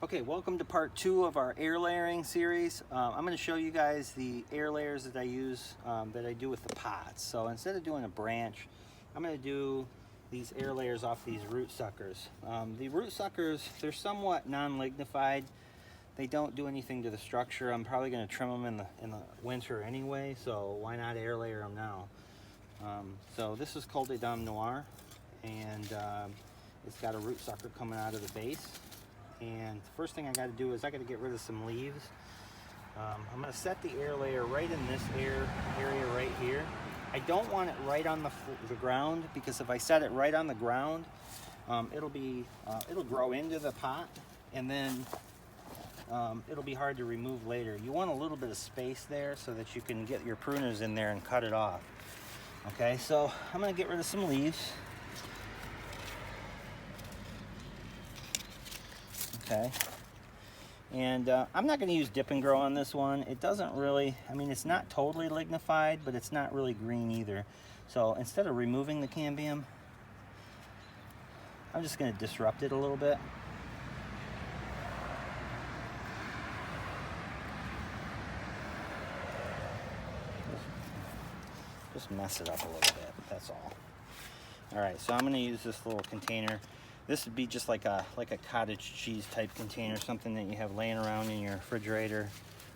Okay, welcome to part 2 of our air layering series. I'm going to show you guys the air layers that I use, that I do with the pots. So instead of doing a branch, I'm going to do these air layers off these root suckers. The root suckers, they're somewhat non-lignified. They don't do anything to the structure. I'm probably going to trim them in the winter anyway, so why not air layer them now? So this is called a NOIR, and it's got a root sucker coming out of the base. And the first thing I got to do is I got to get rid of some leaves. I'm going to set the air layer right in this area right here. I don't want it right on the ground, because if I set it right on the ground, it'll grow into the pot, and then it'll be hard to remove later. You want a little bit of space there so that you can get your pruners in there and cut it off. Okay, so I'm going to get rid of some leaves. Okay, and I'm not going to use dip and grow on this one. It doesn't really, I mean, it's not totally lignified, but it's not really green either. So instead of removing the cambium, I'm just going to disrupt it a little bit. Just mess it up a little bit, that's all. All right, so I'm going to use this little container. This would be just like a cottage cheese type container, something that you have laying around in your refrigerator,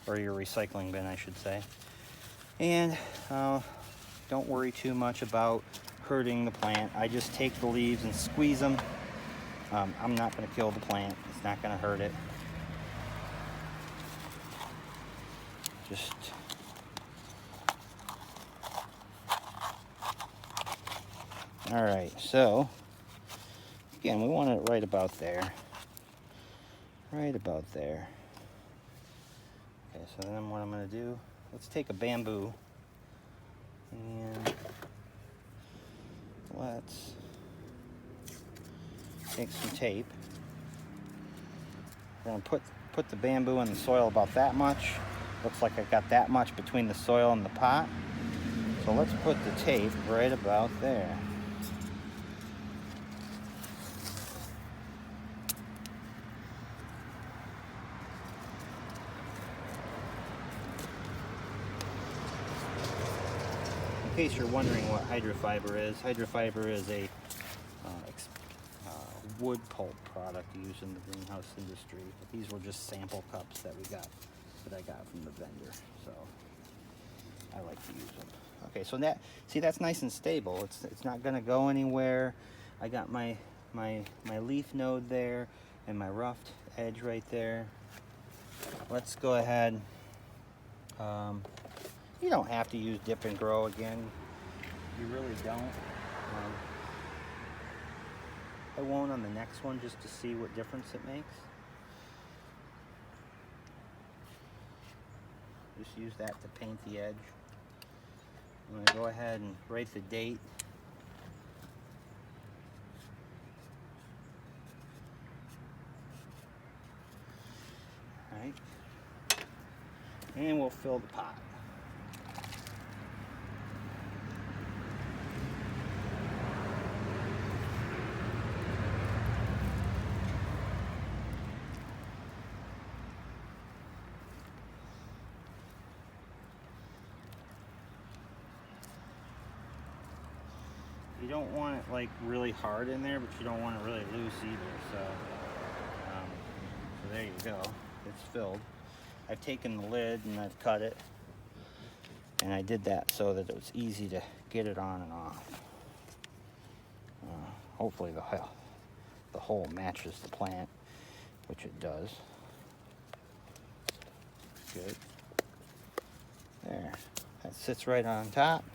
or your recycling bin, I should say. And don't worry too much about hurting the plant. I just take the leaves and squeeze them. I'm not going to kill the plant. It's not going to hurt it. Just all right, so again, we want it right about there. Right about there. Okay, so then what I'm going to do, let's take a bamboo and let's take some tape. We're going to put the bamboo in the soil about that much. Looks like I got that much between the soil and the pot. So let's put the tape right about there. In case you're wondering what hydrofiber is a wood pulp product used in the greenhouse industry. These were just sample cups that I got from the vendor, so I like to use them. Okay, so that's nice and stable. It's not going to go anywhere. I got my leaf node there and my roughed edge right there. Let's go ahead. You don't have to use dip and grow again. You really don't. I won't on the next one, just to see what difference it makes. Just use that to paint the edge. I'm going to go ahead and write the date. All right. And we'll fill the pot. You don't want it like really hard in there, but you don't want it really loose either. So there you go. It's filled. I've taken the lid and I've cut it, and I did that so that it was easy to get it on and off. Hopefully the hole matches the plant, which it does. Good. There. That sits right on top.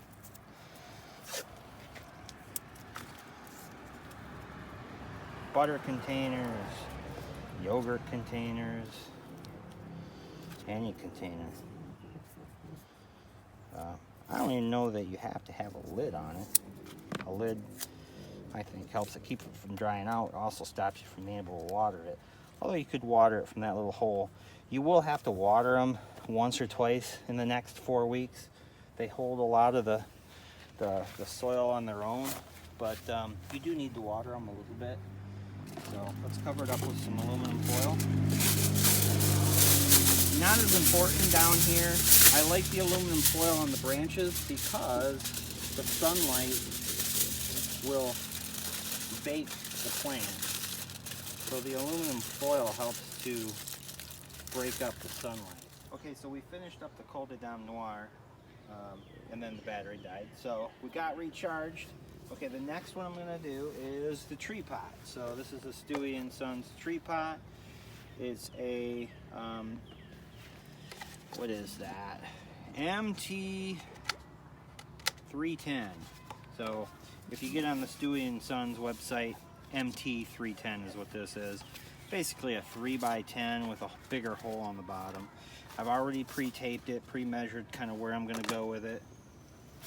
Butter containers, yogurt containers, any container. I don't even know that you have to have a lid on it. A lid, I think, helps to keep it from drying out. It also stops you from being able to water it. Although you could water it from that little hole. You will have to water them once or twice in the next 4 weeks. They hold a lot of the soil on their own, but you do need to water them a little bit. So let's cover it up with some aluminum foil. Not as important down here. I like the aluminum foil on the branches because the sunlight will bake the plant. So the aluminum foil helps to break up the sunlight. Okay, so we finished up the Col de Dame Noir, and then the battery died. So we got recharged. Okay, the next one I'm gonna do is the tree pot. So this is a STEWIE & Sons tree pot. It's a, what is that? MT310. So if you get on the STEWIE & Sons website, MT310 is what this is. Basically a 3x10 with a bigger hole on the bottom. I've already pre-taped it, pre-measured kind of where I'm going to go with it.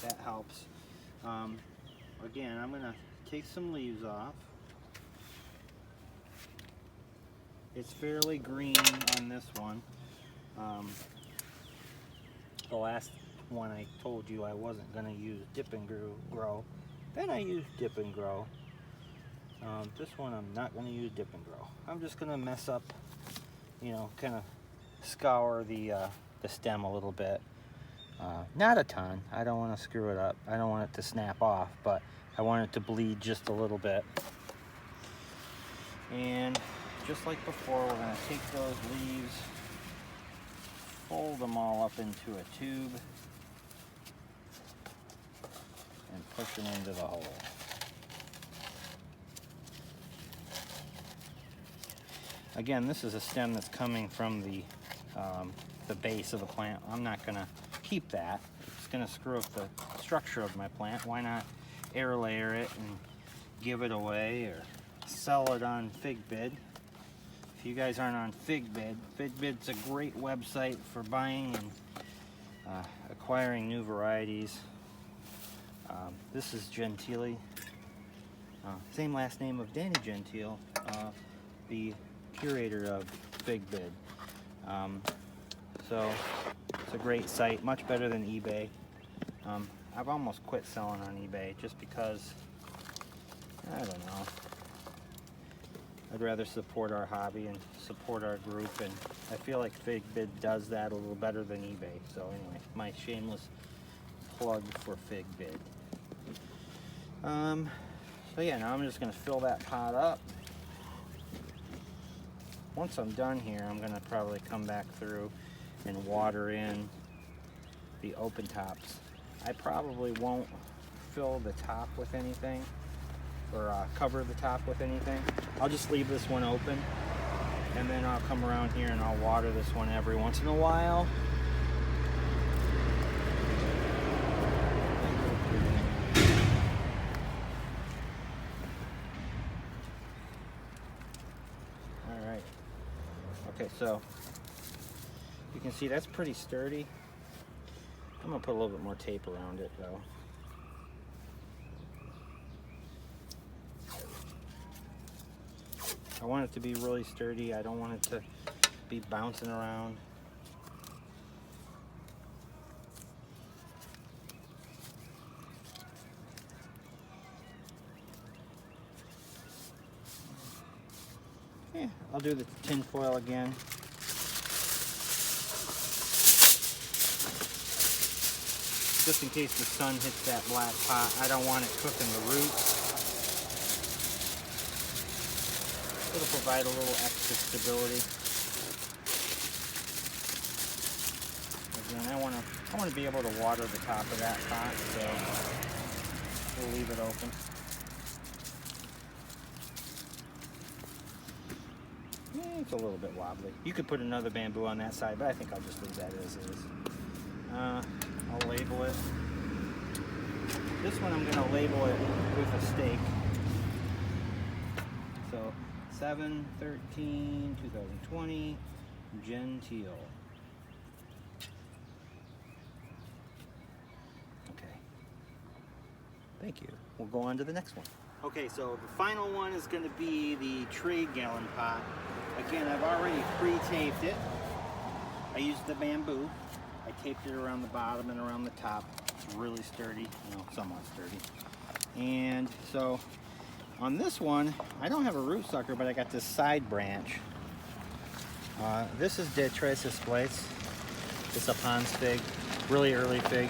That helps. Again, I'm going to take some leaves off. It's fairly green on this one. The last one I told you I wasn't going to use dip and grow. Then I used dip and grow. This one I'm not going to use dip and grow. I'm just going to mess up, you know, kind of scour the stem a little bit. Not a ton. I don't want to screw it up. I don't want it to snap off, but I want it to bleed just a little bit. And just like before, we're going to take those leaves, fold them all up into a tube, and push them into the hole. Again, this is a stem that's coming from the base of the plant. I'm not going to keep that. It's going to screw up the structure of my plant. Why not air layer it and give it away or sell it on FigBid? If you guys aren't on FigBid, FigBid's a great website for buying and acquiring new varieties. This is Gentile, same last name of Danny Gentile, the curator of FigBid. So it's a great site, much better than eBay. I've almost quit selling on eBay just because, I don't know, I'd rather support our hobby and support our group, and I feel like FigBid does that a little better than eBay. So anyway, my shameless plug for FigBid. So yeah, now I'm just going to fill that pot up. Once I'm done here, I'm going to probably come back through and water in the open tops. I probably won't fill the top with anything or cover the top with anything. I'll just leave this one open, and then I'll come around here and I'll water this one every once in a while. Alright. Okay, so you can see that's pretty sturdy. I'm going to put a little bit more tape around it though. I want it to be really sturdy. I don't want it to be bouncing around. Yeah, I'll do the tin foil again. Just in case the sun hits that black pot, I don't want it cooking the roots. It'll provide a little extra stability. Again, I want to be able to water the top of that pot, so we'll leave it open. It's a little bit wobbly. You could put another bamboo on that side, but I think I'll just leave that as is. I'll label it. This one I'm going to label it with a stake. So 7/13/2020, Gentile. Okay. Thank you. We'll go on to the next one. Okay, so the final one is going to be the trade gallon pot. Again, I've already pre-taped it. I used the bamboo. I taped it around the bottom and around the top. It's really sturdy, you know, somewhat sturdy. And so on this one, I don't have a root sucker, but I got this side branch. This is Detritus splice. It's a Pond's fig, really early fig.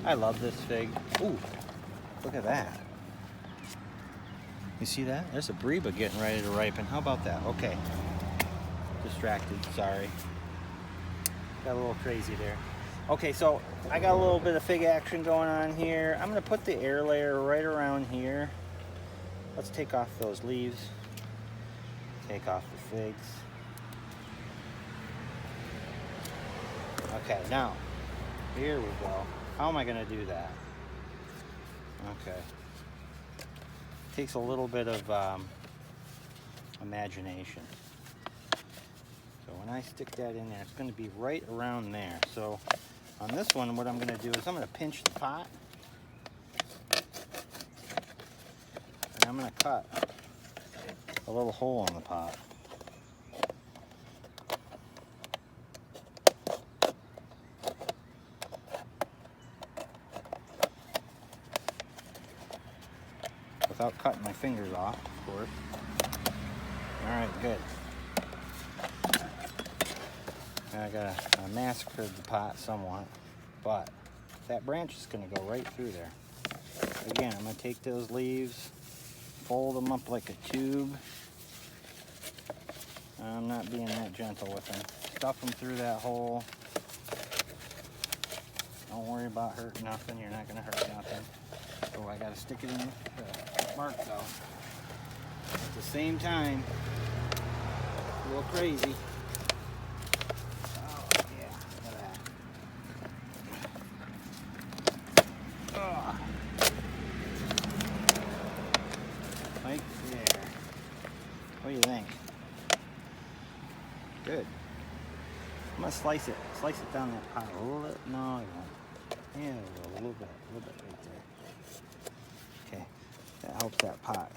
I love this fig. Ooh, look at that. You see that? There's a Breba getting ready to ripen. How about that? Okay. Distracted, sorry. Got a little crazy there. Okay, so I got a little bit of fig action going on here. I'm gonna put the air layer right around here. Let's take off those leaves. Take off the figs. Okay, now, here we go. How am I gonna do that? Okay. Takes a little bit of imagination. So when I stick that in there, it's gonna be right around there. So on this one, what I'm gonna do is I'm gonna pinch the pot. And I'm gonna cut a little hole in the pot. Without cutting my fingers off, of course. All right, good. I gotta massacre the pot somewhat, but that branch is gonna go right through there. Again, I'm gonna take those leaves, fold them up like a tube. I'm not being that gentle with them. Stuff them through that hole. Don't worry about hurting nothing. You're not gonna hurt nothing. Oh, I gotta stick it in the bark though. At the same time, a little crazy. Oh yeah, look at that. Oh. Right there. What do you think? Good. I'm gonna slice it down that pot a little bit. No, I won't. Yeah, a little bit right there. Okay, that helps that pot.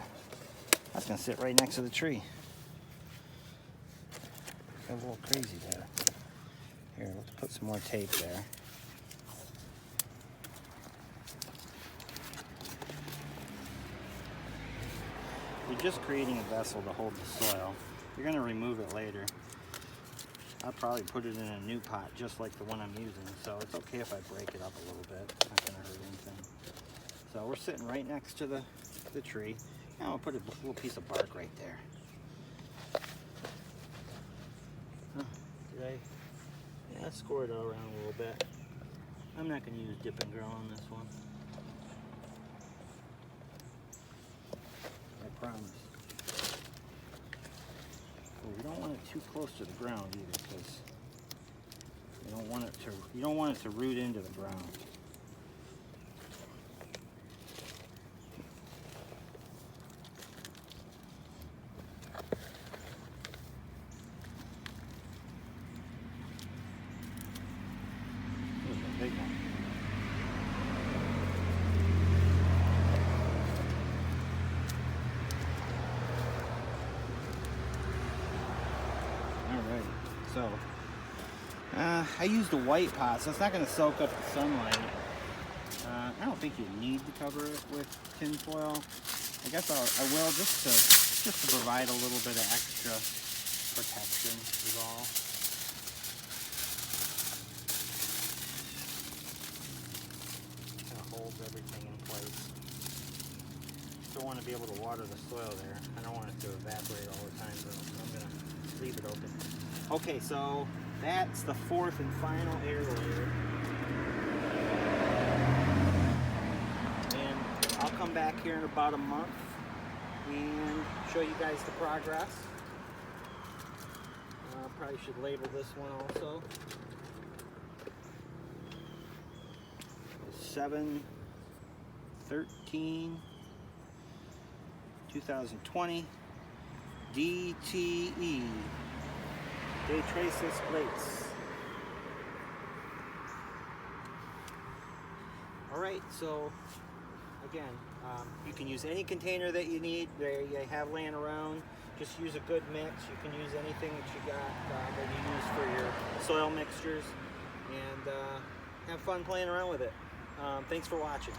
That's gonna sit right next to the tree. Got a little crazy there. Here, let's put some more tape there. You're just creating a vessel to hold the soil. You're gonna remove it later. I'll probably put it in a new pot just like the one I'm using, so it's okay if I break it up a little bit. It's not gonna hurt anything. So we're sitting right next to the tree. Now I'll put a little piece of bark right there. Did I? Yeah, I scored it all around a little bit. I'm not gonna use dip and grow on this one. I promise. Well, you don't want it too close to the ground either, because you don't want it to root into the ground. This is a big one. So, I used a white pot, so it's not going to soak up the sunlight. I don't think you need to cover it with tin foil. I guess I will just to provide a little bit of extra protection is all. Kind of holds everything in place. Still want to be able to water the soil there. I don't want it to evaporate all the time, so I'm going to leave it open. Okay, so that's the fourth and final air layer. And I'll come back here in about a month and show you guys the progress. Probably should label this one also. 7/13/2020 DTE. Detritus plates. Alright, so again, you can use any container that you need, that you have laying around. Just use a good mix. You can use anything that you got that you use for your soil mixtures, and have fun playing around with it. Thanks for watching.